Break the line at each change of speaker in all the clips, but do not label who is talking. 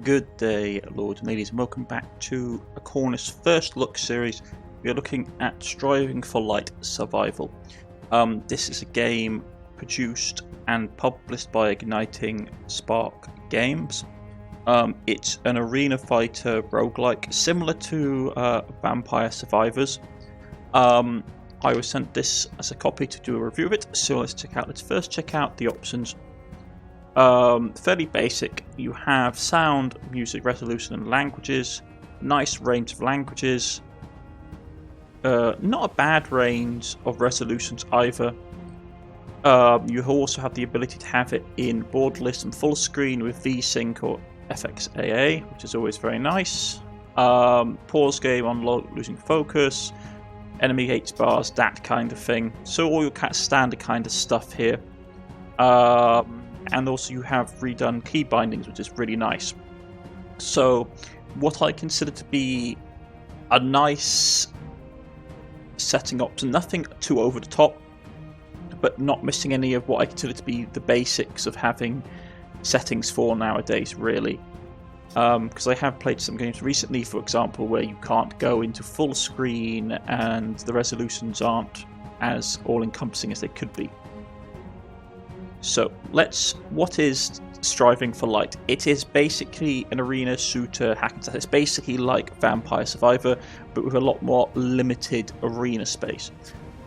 Good day, lords and ladies, and welcome back to a Cornish First Look series. We are looking at Striving for Light Survival. This is a game produced and published by Igniting Spark Games. It's an arena fighter roguelike, similar to Vampire Survivors. I was sent this as a copy to do a review of it, so let's first check out the options. Fairly basic. You have sound, music, resolution, and languages. Nice range of languages. Not a bad range of resolutions either. You also have the ability to have it in borderless and full screen with VSync or FXAA, which is always very nice. Pause game on losing focus. Enemy HBars, that kind of thing. So all your standard kind of stuff here. And also you have redone key bindings, which is really nice. So what I consider to be a nice setting option, nothing too over the top, but not missing any of what I consider to be the basics of having settings for nowadays, really. Because I have played some games recently, for example, where you can't go into full screen and the resolutions aren't as all-encompassing as they could be. So what is Striving for Light? It is basically an arena shooter hack and slash. It's basically like Vampire Survivor, but with a lot more limited arena space.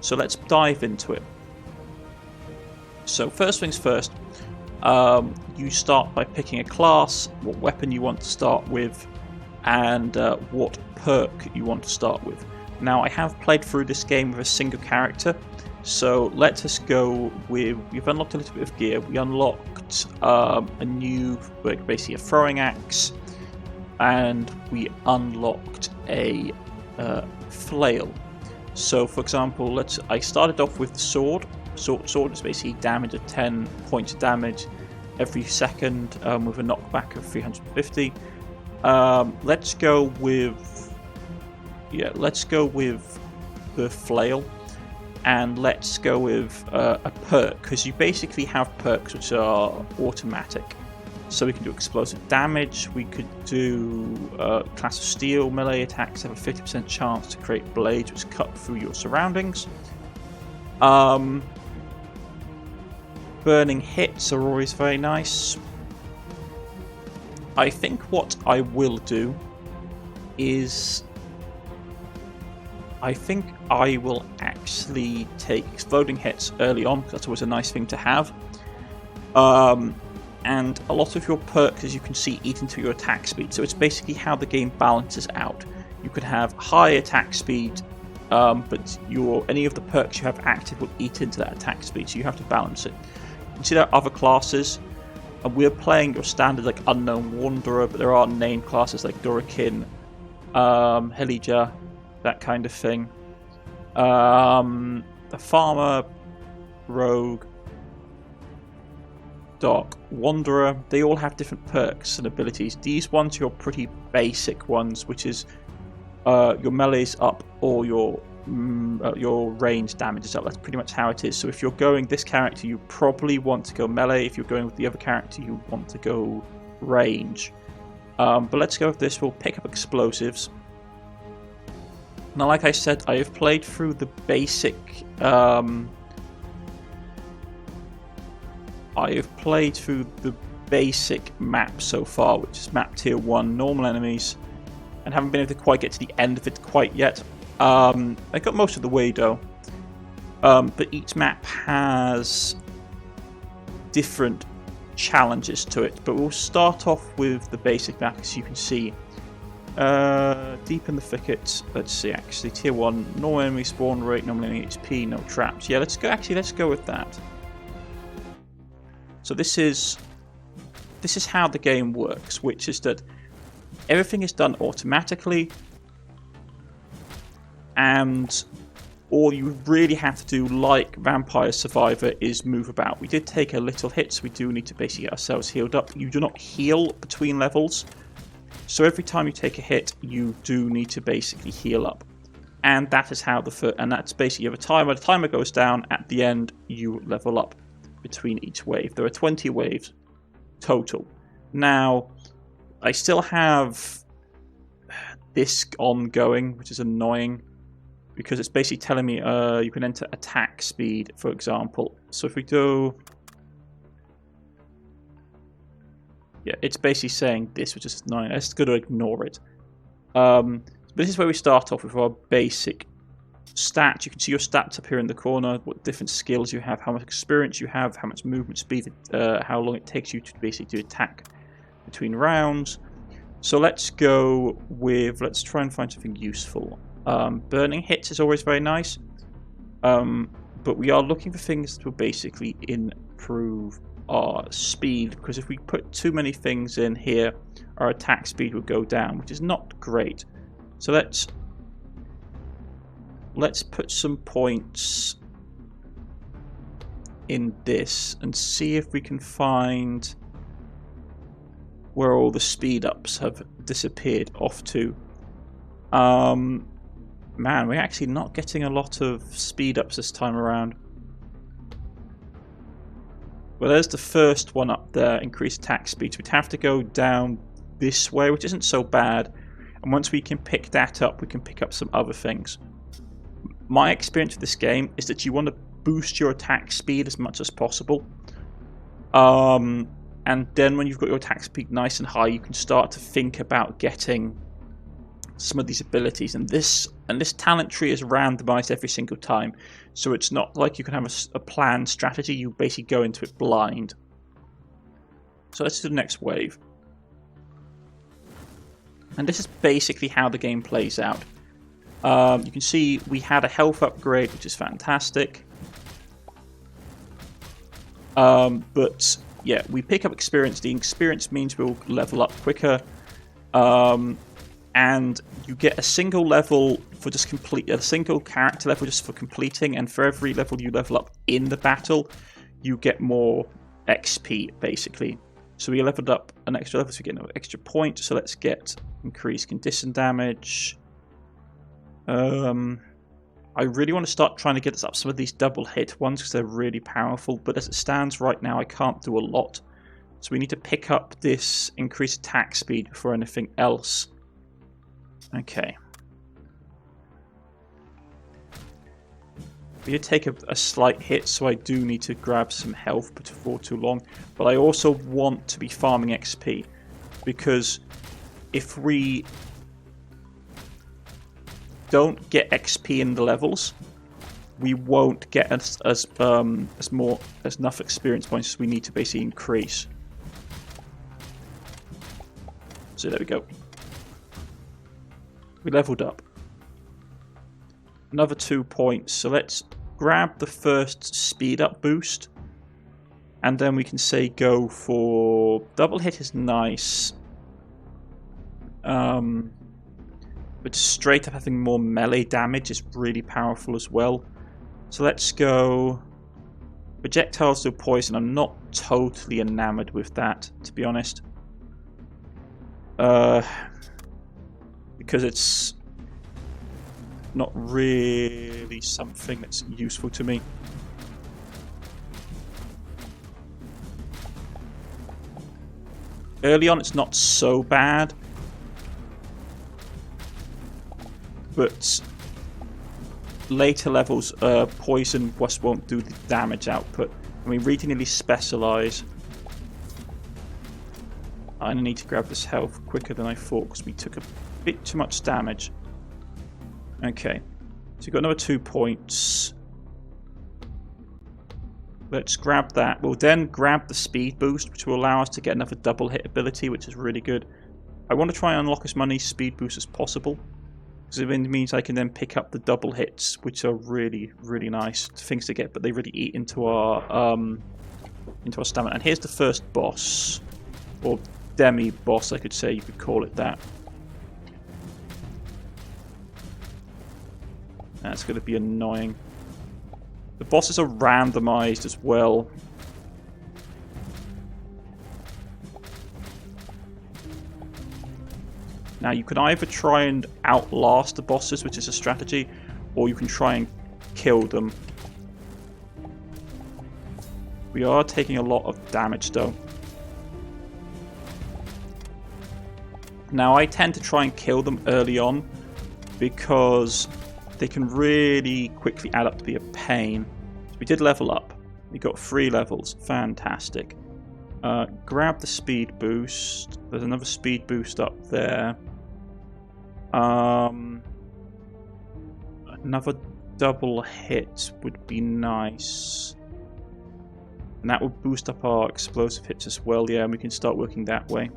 So let's dive into it. So first things first, you start by picking a class, what weapon you want to start with, and what perk you want to start with. Now I have played through this game with a single character. So let us go with, we've unlocked a little bit of gear. We unlocked a new, basically a throwing axe, and we unlocked a flail. So for example, I started off with the sword. Sword is basically damage of 10 points of damage every second with a knockback of 350. Let's go with the flail. And let's go with a perk, because you basically have perks which are automatic. So we can do explosive damage, we could do class of steel, melee attacks have a 50% chance to create blades which cut through your surroundings. Burning hits are always very nice. I think what I will do is I think I will actually take exploding hits early on, because that's always a nice thing to have. And a lot of your perks, as you can see, eat into your attack speed. So it's basically how the game balances out. You could have high attack speed, but any of the perks you have active will eat into that attack speed, so you have to balance it. You can see there are other classes, and we're playing your standard like Unknown Wanderer, but there are named classes like Dorikin, Helija, that kind of thing. The Farmer, Rogue, Dark Wanderer, they all have different perks and abilities. These ones are your pretty basic ones, which is your melee's up or your range damage is up. That's pretty much how it is. So if you're going this character, you probably want to go melee. If you're going with the other character, you want to go range. But let's go with this. We'll pick up explosives. Now, like I said, I have played through the basic. Map so far, which is map tier 1, normal enemies, and haven't been able to quite get to the end of it quite yet. I got most of the way though, but each map has different challenges to it. But we'll start off with the basic map, as you can see. Deep in the thicket. Let's see. Actually, tier 1, no enemy spawn rate, normal enemy HP, no traps. Yeah, let's go with that. So this is how the game works, which is that everything is done automatically, and all you really have to do, like Vampire Survivor, is move about. We did take a little hit, so we do need to basically get ourselves healed up. You do not heal between levels. So every time you take a hit, you do need to basically heal up, and that is how that's basically you have a timer. The timer goes down. At the end, you level up between each wave. There are 20 waves total. Now, I still have this ongoing, which is annoying, because it's basically telling me you can enter attack speed, for example. So if we do... Yeah, it's basically saying this, which is annoying. Let's go to ignore it. But this is where we start off with our basic stats. You can see your stats up here in the corner, what different skills you have, how much experience you have, how much movement speed, how long it takes you to basically do attack between rounds. So let's go with, let's try and find something useful. Burning hits is always very nice, but we are looking for things that will basically improve our speed, because if we put too many things in here, our attack speed will go down, which is not great. So let's put some points in this and see if we can find where all the speed ups have disappeared off to. Man, we're actually not getting a lot of speed ups this time around. Well, there's the first one up there, increased attack speed. So we'd have to go down this way, which isn't so bad. And once we can pick that up, we can pick up some other things. My experience with this game is that you want to boost your attack speed as much as possible. And then when you've got your attack speed nice and high, you can start to think about getting some of these abilities. And this talent tree is randomized every single time. So it's not like you can have a planned strategy. You basically go into it blind. So let's do the next wave. And this is basically how the game plays out. You can see we had a health upgrade, which is fantastic. But yeah, we pick up experience. The experience means we'll level up quicker. And you get a single level for just a single character level just for completing, and for every level you level up in the battle, you get more XP basically. So we leveled up an extra level, so we get an extra point. So let's get increased condition damage. I really want to start trying to get up some of these double hit ones because they're really powerful, but as it stands right now I can't do a lot. So we need to pick up this increased attack speed before anything else. Okay. We did take a slight hit, so I do need to grab some health before too long. But I also want to be farming XP, because if we don't get XP in the levels, we won't get enough experience points as we need to basically increase. So there we go. We leveled up. Another 2 points. So let's grab the first speed up boost. And then we can say go for... Double hit is nice. But straight up having more melee damage is really powerful as well. So let's go... Projectiles do poison. I'm not totally enamored with that, to be honest. Because it's not really something that's useful to me. Early on it's not so bad, but later levels poison just won't do the damage output. I mean, regionally specialise. I need to grab this health quicker than I thought because we took a bit too much damage. Okay, so we've got another 2 points. Let's grab that. We'll then grab the speed boost, which will allow us to get another double hit ability, which is really good. I want to try and unlock as many speed boosts as possible, because it means I can then pick up the double hits, which are really, really nice things to get, but they really eat into our stamina. And here's the first boss, or demi-boss, I could say, you could call it that. That's going to be annoying. The bosses are randomized as well. Now you can either try and outlast the bosses, which is a strategy, or you can try and kill them. We are taking a lot of damage though. Now, I tend to try and kill them early on because they can really quickly add up to be a pain. So we did level up. We got 3 levels. Fantastic. Grab the speed boost. There's another speed boost up there. Another double hit would be nice. And that would boost up our explosive hits as well. Yeah, and we can start working that way.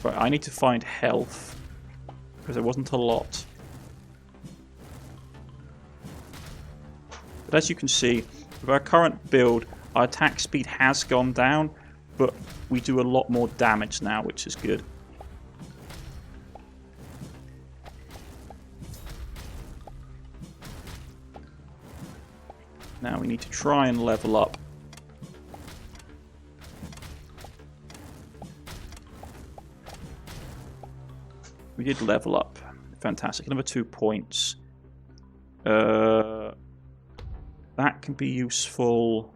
Right, I need to find health, because there wasn't a lot. But as you can see, with our current build, our attack speed has gone down, but we do a lot more damage now, which is good. Now we need to try and level up. We did level up. Fantastic. Another 2 points. That can be useful.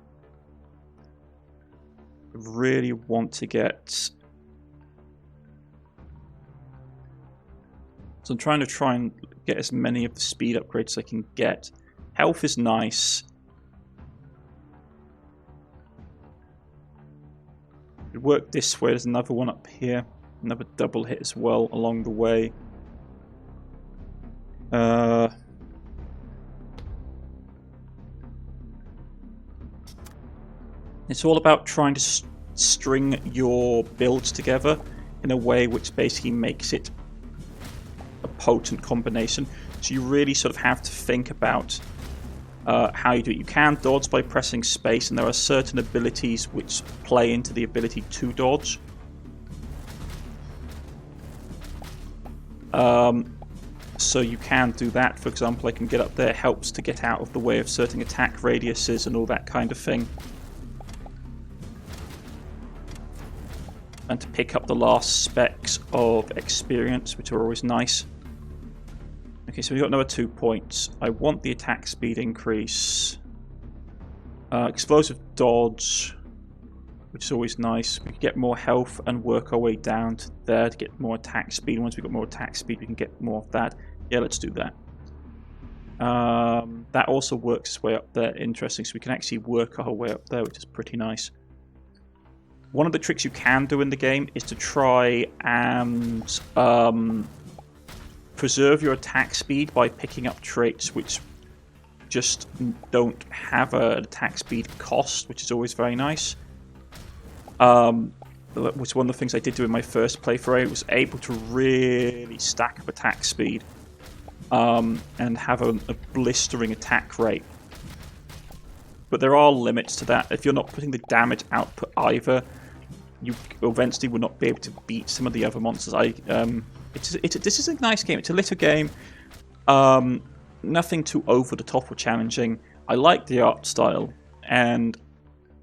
I really want to get... So I'm trying to get as many of the speed upgrades as I can get. Health is nice. It worked this way. There's another one up here. Another double hit as well along the way. It's all about trying to string your builds together in a way which basically makes it a potent combination. So you really sort of have to think about how you do it. You can dodge by pressing space, and there are certain abilities which play into the ability to dodge. So you can do that. For example, I can get up there, helps to get out of the way of certain attack radiuses and all that kind of thing. And to pick up the last specks of experience, which are always nice. Okay, so we've got another 2 points. I want the attack speed increase. Explosive dodge, which is always nice. We can get more health and work our way down to there to get more attack speed. Once we've got more attack speed, we can get more of that. Yeah, let's do that. That also works its way up there. Interesting. So we can actually work our way up there, which is pretty nice. One of the tricks you can do in the game is to try and preserve your attack speed by picking up traits which just don't have an attack speed cost, which is always very nice. Which one of the things I did do in my first playthrough. I was able to really stack up attack speed and have a blistering attack rate. But there are limits to that. If you're not putting the damage output either, you eventually will not be able to beat some of the other monsters. This is a nice game. It's a little game. Nothing too over the top or challenging. I like the art style and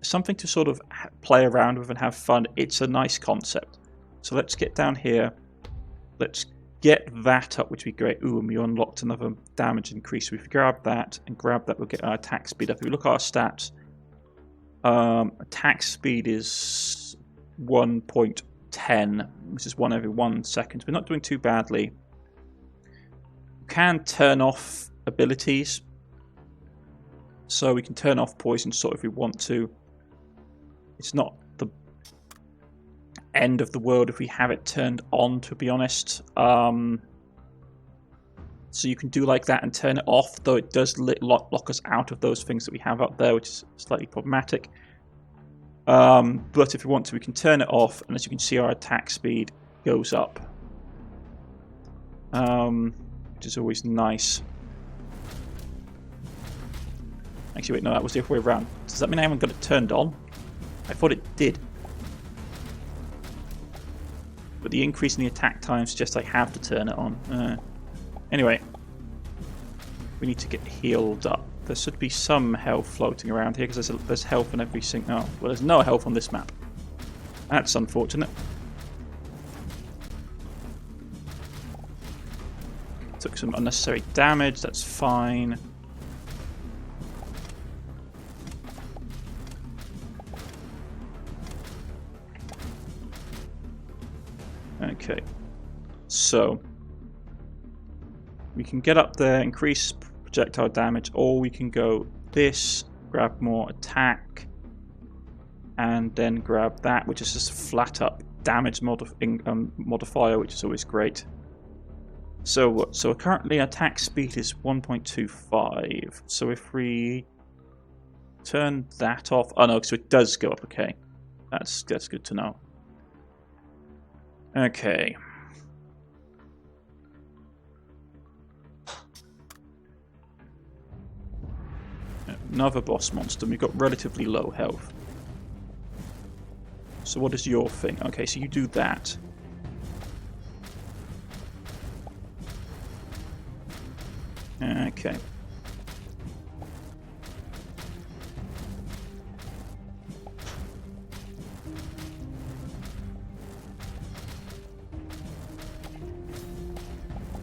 something to sort of play around with and have fun. It's a nice concept. So let's get down here. Let's get that up, which would be great. Ooh, and we unlocked another damage increase. So if we grab that and grab that, we'll get our attack speed up. If we look at our stats, attack speed is 1.10, which is 1 every 1 second. We're not doing too badly. You can turn off abilities. So we can turn off poison sort if we want to. It's not the end of the world if we have it turned on, to be honest. So you can do like that and turn it off, though it does lock us out of those things that we have up there, which is slightly problematic. But if we want to, we can turn it off, and as you can see, our attack speed goes up, which is always nice. Actually, wait, no, that was the other way around. Does that mean I haven't got it turned on? I thought it did. But the increase in the attack time suggests I have to turn it on. Anyway, we need to get healed up. There should be some health floating around here, because there's health on every single... Oh, well, there's no health on this map. That's unfortunate. Took some unnecessary damage, that's fine. Okay. So we can get up there, increase projectile damage, or we can go this, grab more attack, and then grab that, which is just a flat up damage modifier, which is always great. So currently attack speed is 1.25. So if we turn that off, oh no, so it does go up. Okay, that's good to know. Okay. Another boss monster. We've got relatively low health. So what is your thing? Okay, so you do that. Okay.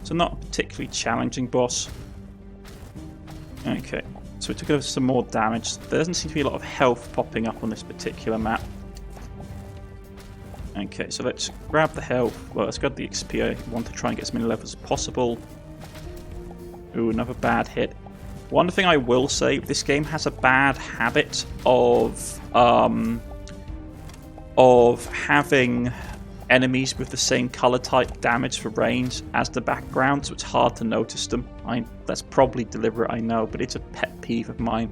So not a particularly challenging boss. Okay, so we took over some more damage. There doesn't seem to be a lot of health popping up on this particular map. Okay, so let's grab the health. Well, let's grab the XP. I want to try and get as many levels as possible. Ooh, another bad hit. One thing I will say, this game has a bad habit of having enemies with the same color type damage for range as the background, so it's hard to notice them. That's probably deliberate, I know, but it's a pet peeve of mine.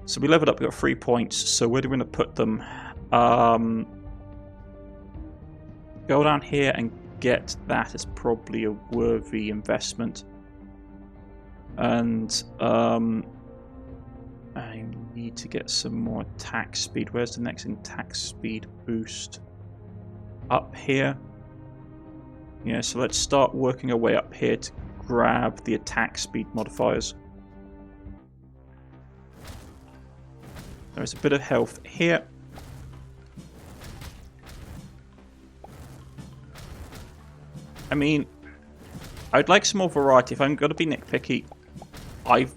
So we leveled up, we got 3 points, so where do we want to put them? Go down here and get that is probably a worthy investment. And I need to get some more attack speed. Where's the next attack speed boost? Up here. Yeah, so let's start working our way up here to grab the attack speed modifiers. There's a bit of health here. I mean, I'd like some more variety. If I'm going to be nitpicky,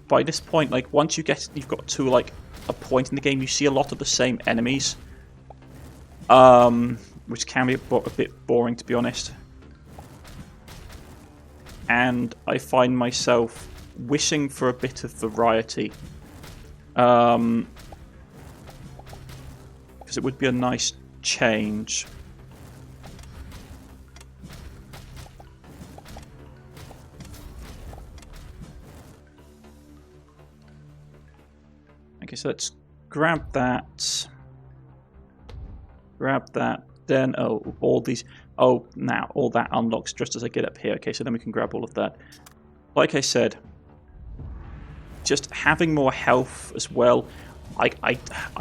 by this point, like, once you've got to like a point in the game, you see a lot of the same enemies, which can be a bit boring, to be honest. And I find myself wishing for a bit of variety, because it would be a nice change. Okay, so let's grab that. Grab that. Then, all these. Oh, now all that unlocks just as I get up here. Okay, so then we can grab all of that. Like I said, just having more health as well. I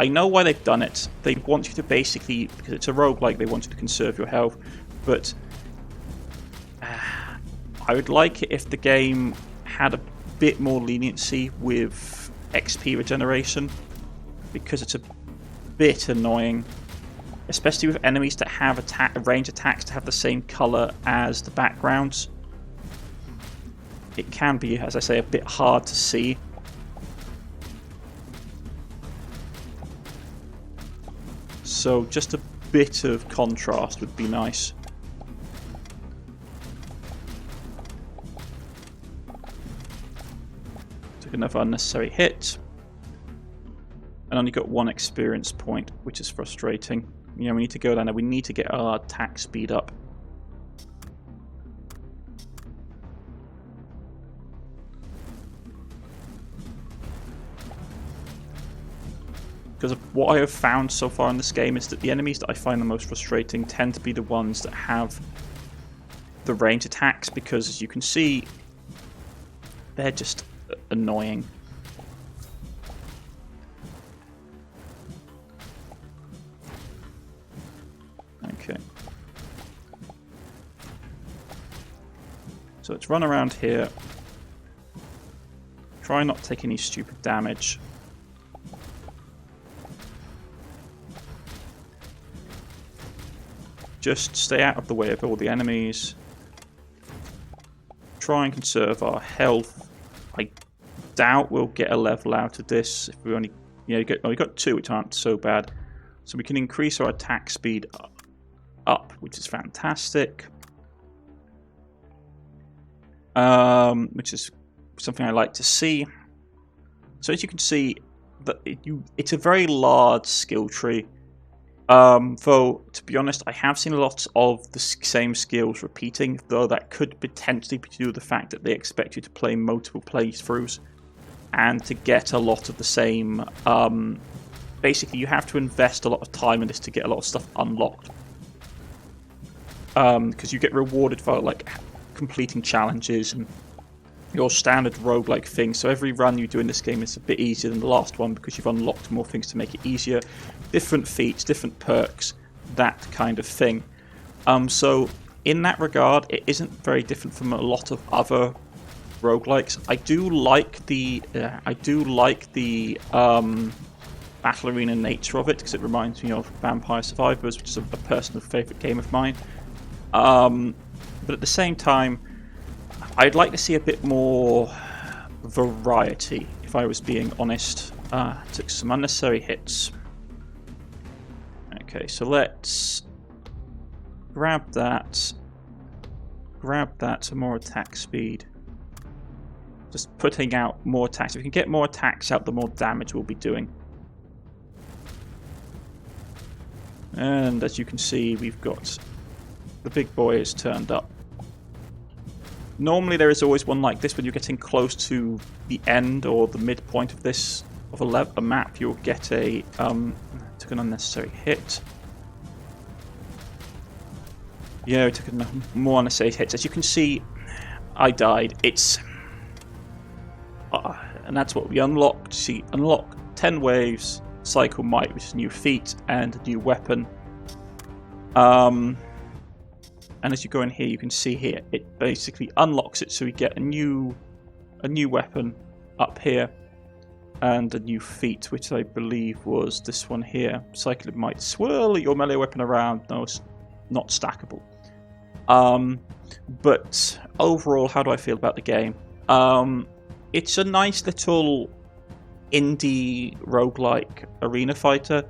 know why they've done it. They want you to basically, because it's a roguelike, they want you to conserve your health. But I would like it if the game had a bit more leniency with XP regeneration, because it's a bit annoying, especially with enemies that have range attacks to have the same color as the backgrounds. It can be, as I say, a bit hard to see. So just a bit of contrast would be nice. Another unnecessary hit, and only got 1 experience point, which is frustrating. Yeah, we need to go down there. We need to get our attack speed up. Because what I have found so far in this game is that the enemies that I find the most frustrating tend to be the ones that have the range attacks, because as you can see, they're just annoying. Okay. So let's run around here. Try not to take any stupid damage. Just stay out of the way of all the enemies. Try and conserve our health. I doubt we'll get a level out of this if we only, we got 2, which aren't so bad. So we can increase our attack speed up, which is fantastic. Which is something I like to see. So as you can see, that it's a very large skill tree. Though, to be honest, I have seen a lot of the same skills repeating, though that could potentially be due to the fact that they expect you to play multiple playthroughs and to get a lot of the same. Basically, you have to invest a lot of time in this to get a lot of stuff unlocked. Because you get rewarded for like completing challenges and your standard roguelike things. So every run you do in this game is a bit easier than the last one because you've unlocked more things to make it easier. Different feats, different perks, that kind of thing. So in that regard, it isn't very different from a lot of other roguelikes. I do like the battle arena nature of it because it reminds me of Vampire Survivors, which is a personal favourite game of mine. But at the same time, I'd like to see a bit more variety, if I was being honest. Took some unnecessary hits. Okay, so let's grab that, some more attack speed. Just putting out more attacks. If we can get more attacks out, the more damage we'll be doing. And as you can see, we've got the big boy is turned up. Normally there is always one like this when you're getting close to the end or the midpoint of this of a map. You'll get a took an unnecessary hit. Yeah, we took more unnecessary hits. As you can see, I died. It's and that's what we unlocked. See, unlock 10 waves, cycle might, which is a new feat and a new weapon. And as you go in here, you can see here, it basically unlocks it, so we get a new weapon up here, and a new feat, which I believe was this one here. Cycle might swirl your melee weapon around. No, it's not stackable. But overall, how do I feel about the game? It's a nice little indie roguelike arena fighter.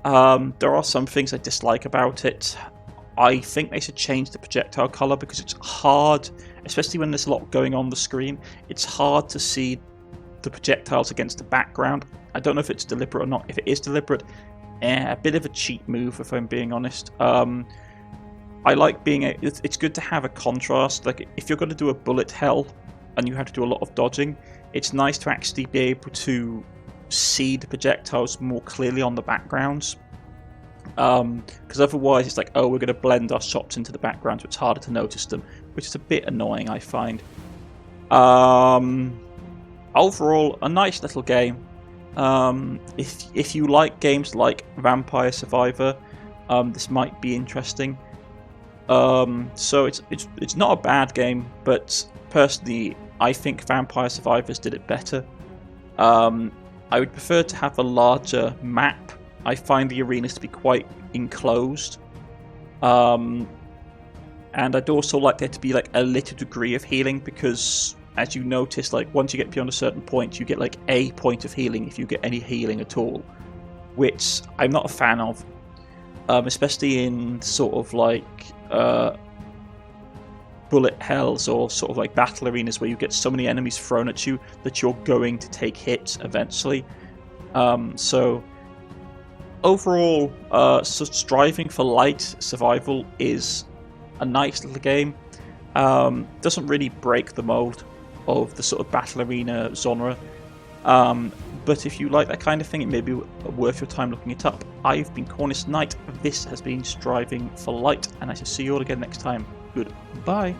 There are some things I dislike about it. I think they should change the projectile color because it's hard, especially when there's a lot going on the screen. It's hard to see the projectiles against the background. I don't know if it's deliberate or not. If it is deliberate, a bit of a cheap move, if I'm being honest. I like it's good to have a contrast. Like if you're going to do a bullet hell and you have to do a lot of dodging, it's nice to actually be able to see the projectiles more clearly on the backgrounds. Because otherwise it's like, oh, we're going to blend our shots into the background, so it's harder to notice them, which is a bit annoying, I find. Overall, a nice little game. If you like games like Vampire Survivor, this might be interesting. So it's not a bad game, but personally, I think Vampire Survivors did it better. I would prefer to have a larger map. I find the arenas to be quite enclosed. And I'd also like there to be like a little degree of healing, because as you notice, like once you get beyond a certain point, you get like a point of healing if you get any healing at all, which I'm not a fan of. Especially in sort of like bullet hells or sort of like battle arenas where you get so many enemies thrown at you that you're going to take hits eventually. So overall, striving for light survival is a nice little game. Doesn't really break the mold of the sort of battle arena genre. But if you like that kind of thing, it may be worth your time looking it up. I've been Cornish-knight. This has been Striving for Light, and I shall see you all again next time. Goodbye.